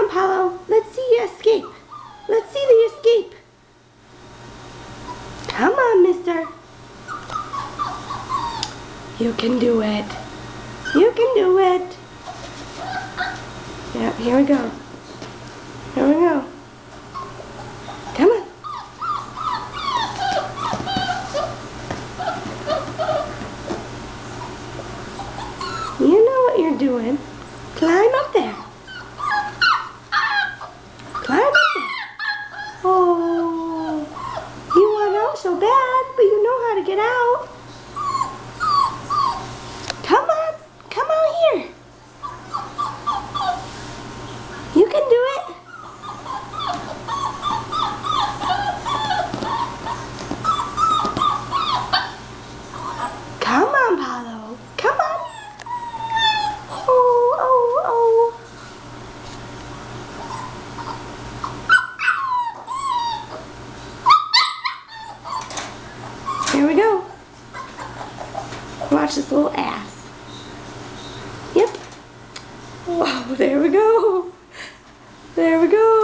on, Paulo. Let's see you escape. Let's see the escape. Come on, mister. You can do it. You can do it. Yep, here we go. Here we go. Come on. You know what you're doing. Climb up there. Climb up there. Oh, you want out so bad, but you know how to get out. Come on. Come out here. You can do it. Come on, Paulo. Come on. Oh, oh, oh. Here we go. Watch this little ass. Yep. Oh, there we go. There we go.